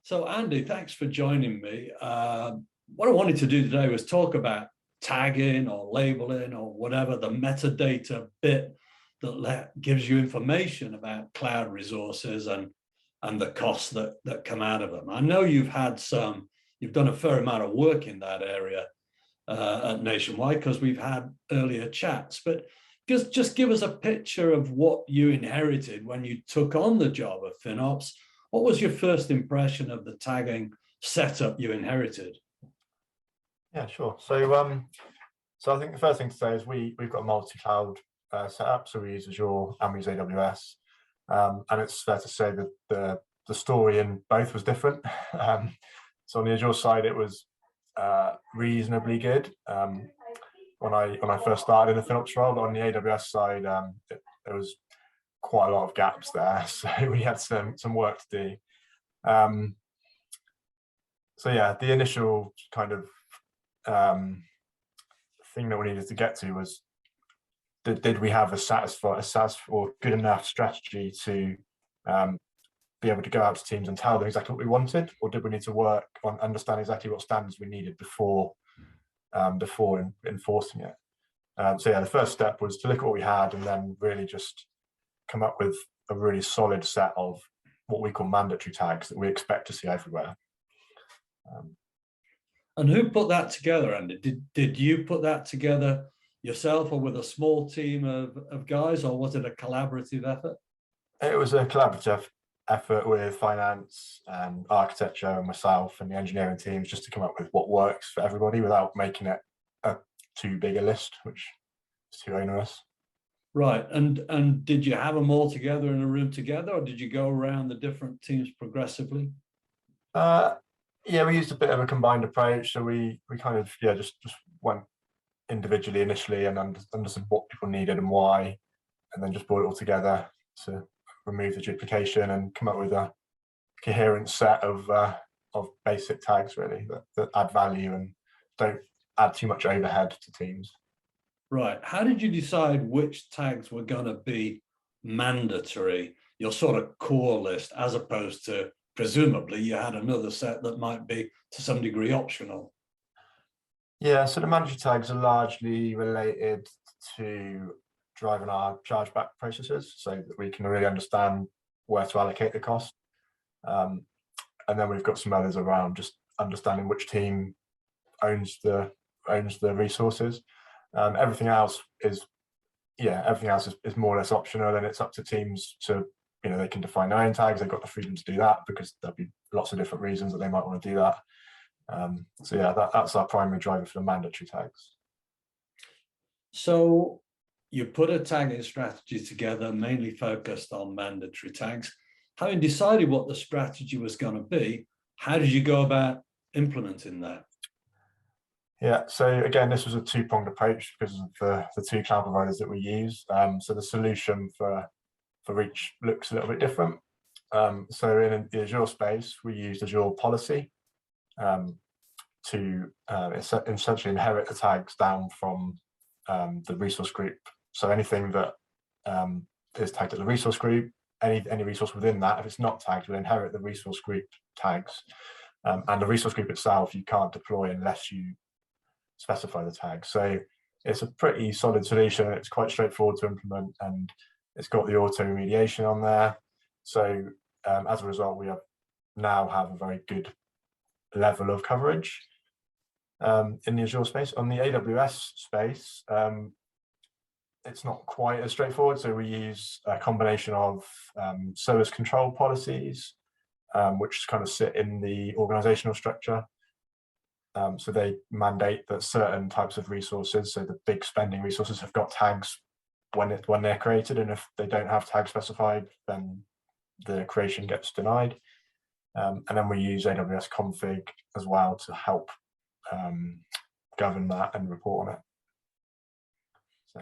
So Andy, thanks for joining me. What I wanted to do today was talk about tagging or labeling or whatever, the metadata bit that gives you information about cloud resources and the costs that come out of them. I know you've done a fair amount of work in that area at Nationwide because we've had earlier chats, but just give us a picture of what you inherited when you took on the job of FinOps. What was your first impression of the tagging setup you inherited? Yeah, sure. So I think the first thing to say is we've got a multi-cloud setup. So we use Azure and we use AWS, and it's fair to say that the story in both was different. So on the Azure side, it was reasonably good when I first started in the FinOps role. But on the AWS side, there was quite a lot of gaps there, so we had some work to do. So yeah, the initial kind of thing that we needed to get to was did we have a satisfying or good enough strategy to be able to go out to teams and tell them exactly what we wanted, or did we need to work on understanding exactly what standards we needed before enforcing it? So yeah, the first step was to look at what we had and then really just come up with a really solid set of what we call mandatory tags that we expect to see everywhere. And who put that together, Andy? Did you put that together yourself or with a small team of guys, or was it a collaborative effort? It was a collaborative effort with finance and architecture and myself and the engineering teams, just to come up with what works for everybody without making it too big a list, which is too onerous. Right, and did you have them all together in a room together, or did you go around the different teams progressively? Yeah, we used a bit of a combined approach. So we kind of just went individually initially and understood what people needed and why, and then just brought it all together to remove the duplication and come up with a coherent set of basic tags really that add value and don't add too much overhead to teams. Right. How did you decide which tags were going to be mandatory, your sort of core list, as opposed to presumably you had another set that might be to some degree optional? Yeah, so the mandatory tags are largely related to driving our chargeback processes so that we can really understand where to allocate the cost. And then we've got some others around just understanding which team owns the resources. Everything else is more or less optional, and it's up to teams to, they can define their own tags. They've got the freedom to do that because there'll be lots of different reasons that they might want to do that. So yeah, that's our primary driver for the mandatory tags. So you put a tagging strategy together, mainly focused on mandatory tags. Having decided what the strategy was going to be, how did you go about implementing that? Yeah, so again, this was a two-pronged approach because of the two cloud providers that we use. So the solution for each looks a little bit different. So in the Azure space, we used Azure Policy to essentially inherit the tags down from the resource group. So anything that is tagged as a resource group, any resource within that, if it's not tagged, will inherit the resource group tags. And the resource group itself, you can't deploy unless you specify the tag. So it's a pretty solid solution. It's quite straightforward to implement, and it's got the auto remediation on there. So as a result, we now have a very good level of coverage in the Azure space. On the AWS space, it's not quite as straightforward. So we use a combination of service control policies, which kind of sit in the organizational structure. So they mandate that certain types of resources, so the big spending resources, have got tags when they're created, and if they don't have tags specified, then the creation gets denied. And then we use AWS config as well to help govern that and report on it. So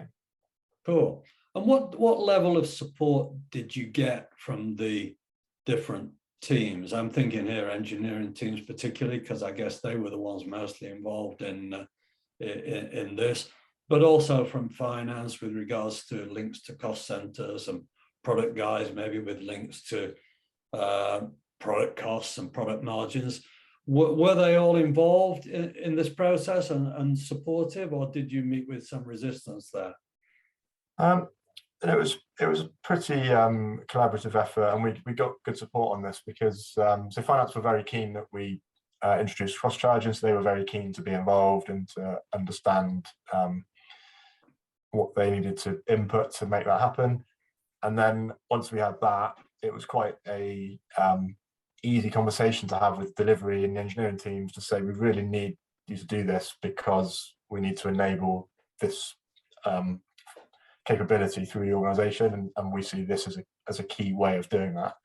cool. And what level of support did you get from the different teams? I'm thinking here engineering teams particularly, because I guess they were the ones mostly involved in this, but also from finance with regards to links to cost centers, and product guys maybe with links to product costs and product margins. Were they all involved in this process and supportive, or did you meet with some resistance there? And it was a pretty collaborative effort, and we got good support on this because so finance were very keen that we introduced cross charging, so they were very keen to be involved and to understand what they needed to input to make that happen. And then once we had that, it was quite a easy conversation to have with delivery and the engineering teams to say we really need you to do this because we need to enable this capability through the organization, and we see this as a key way of doing that.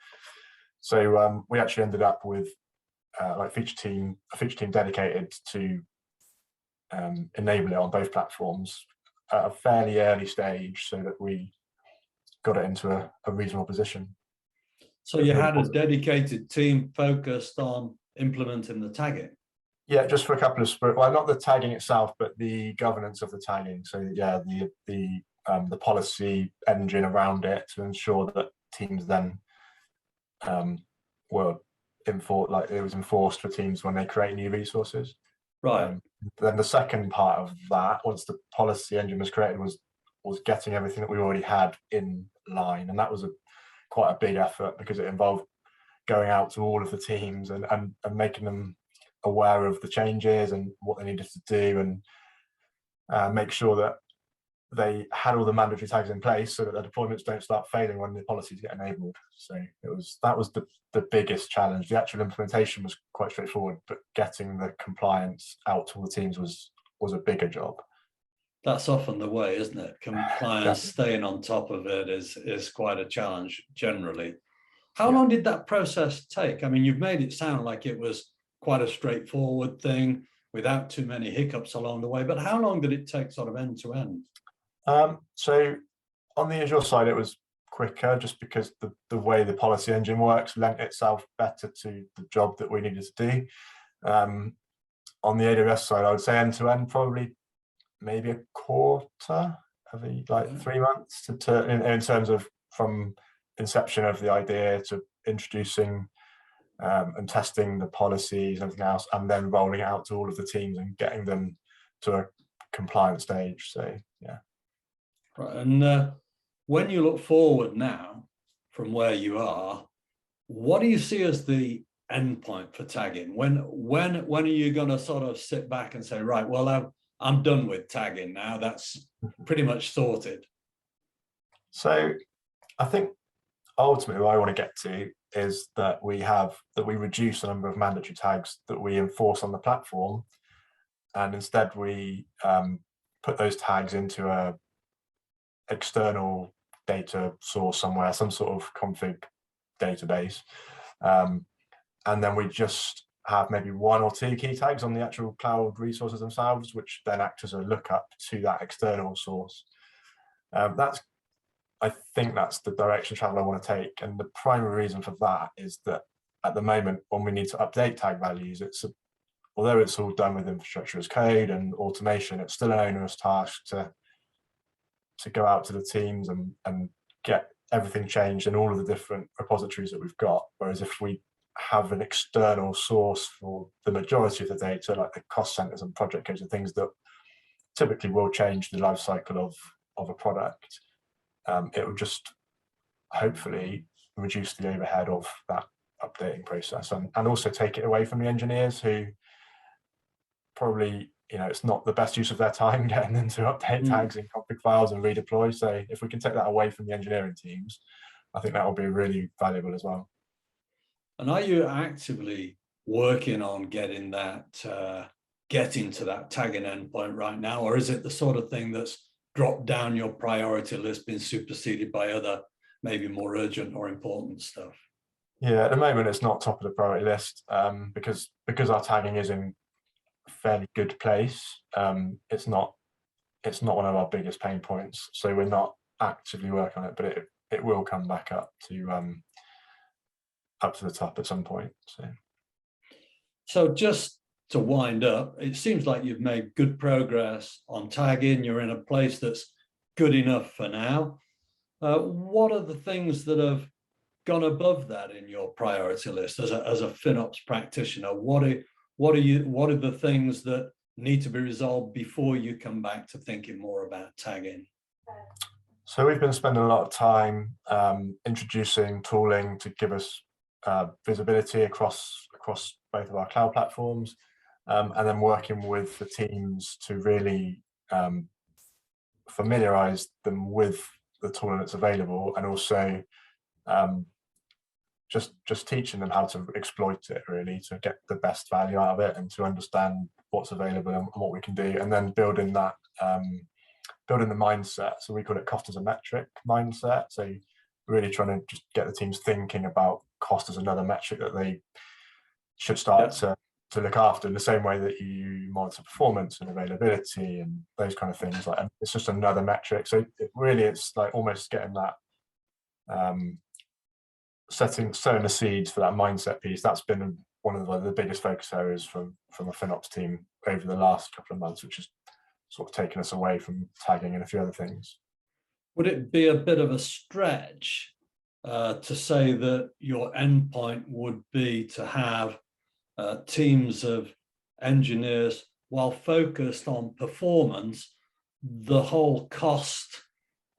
So we actually ended up with a feature team dedicated to enable it on both platforms at a fairly early stage so that we got it into a reasonable position. So you had a dedicated team focused on implementing the tagging? Yeah, just for a couple of, well, not the tagging itself, but the governance of the tagging. So yeah, the policy engine around it to ensure that teams then were like it was enforced for teams when they create new resources. Right. Then the second part of that, once the policy engine was created, was getting everything that we already had in line, and that was quite a big effort because it involved going out to all of the teams and making them aware of the changes and what they needed to do, and make sure that they had all the mandatory tags in place so that the deployments don't start failing when the policies get enabled. So that was the biggest challenge. The actual implementation was quite straightforward, but getting the compliance out to all the teams was a bigger job. That's often the way, isn't it? Compliance, staying on top of it is quite a challenge generally. How long did that process take? I mean, you've made it sound like it was quite a straightforward thing without too many hiccups along the way, but how long did it take sort of end to end? So on the Azure side, it was quicker just because the way the policy engine works lent itself better to the job that we needed to do. On the AWS side, I would say end to end, probably maybe a quarter of 3 months in terms of from inception of the idea to introducing and testing the policies and everything else, and then rolling it out to all of the teams and getting them to a compliant stage. So yeah. Right. And when you look forward now from where you are, what do you see as the endpoint for tagging? When are you going to sort of sit back and say, right, well, I'm done with tagging now, that's pretty much sorted? So I think ultimately what I want to get to is that we reduce the number of mandatory tags that we enforce on the platform, and instead we put those tags into a external data source somewhere, some sort of config database, and then we just have maybe 1 or 2 key tags on the actual cloud resources themselves, which then act as a lookup to that external source. I think that's the direction travel I want to take, and the primary reason for that is that at the moment when we need to update tag values, although it's all done with infrastructure as code and automation, it's still an onerous task to go out to the teams and get everything changed in all of the different repositories that we've got. Whereas if we have an external source for the majority of the data, like the cost centers and project codes and things that typically will change the life cycle of a product, it will just hopefully reduce the overhead of that updating process, and also take it away from the engineers who probably, it's not the best use of their time getting them to update tags and config files and redeploy. So if we can take that away from the engineering teams, I think that will be really valuable as well. And are you actively working on getting to that tagging endpoint right now, or is it the sort of thing that's dropped down your priority list, been superseded by other maybe more urgent or important stuff? Yeah, at the moment it's not top of the priority list, because our tagging is in a fairly good place. It's not one of our biggest pain points, so we're not actively working on it, but it will come back up to the top at some point. So just to wind up, it seems like you've made good progress on tagging. You're in a place that's good enough for now. What are the things that have gone above that in your priority list as a FinOps practitioner? What are the things that need to be resolved before you come back to thinking more about tagging? So we've been spending a lot of time introducing tooling to give us visibility across both of our cloud platforms, and then working with the teams to really familiarize them with the tooling that's available, and also just teaching them how to exploit it, really, to get the best value out of it and to understand what's available and what we can do, and then building that building the mindset. So we call it cost as a metric mindset. So really trying to just get the teams thinking about cost as another metric that they should start to look after, in the same way that you monitor performance and availability and those kind of things. Like, it's just another metric. So it's like almost getting that sowing the seeds for that mindset piece. That's been one of the biggest focus areas from a FinOps team over the last couple of months, which has sort of taken us away from tagging and a few other things. Would it be a bit of a stretch to say that your endpoint would be to have teams of engineers, while focused on performance, the whole cost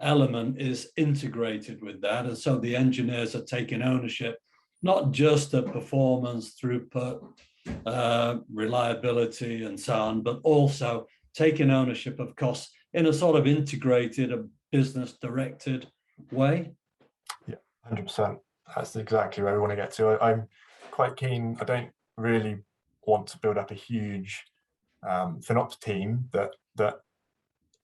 element is integrated with that, and so the engineers are taking ownership not just of performance, throughput, reliability, and so on, but also taking ownership of costs in a sort of integrated, business directed way? Yeah, 100%. That's exactly where we want to get to. I'm quite keen. I don't really want to build up a huge FinOps team that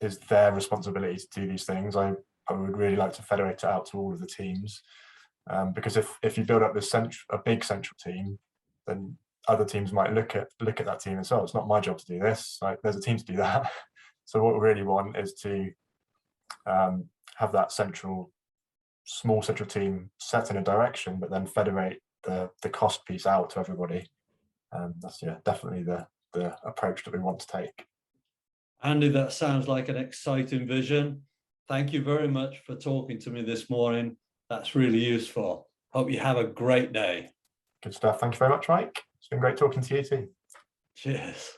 is their responsibility to do these things. I would really like to federate it out to all of the teams, because if you build up a big central team, then other teams might look at that team and say, oh, it's not my job to do this. Like, there's a team to do that. So what we really want is to have that small central team set in a direction, but then federate the cost piece out to everybody. That's definitely the approach that we want to take. Andy, that sounds like an exciting vision. Thank you very much for talking to me this morning. That's really useful. Hope you have a great day. Good stuff. Thank you very much, Mike. It's been great talking to you too. Cheers.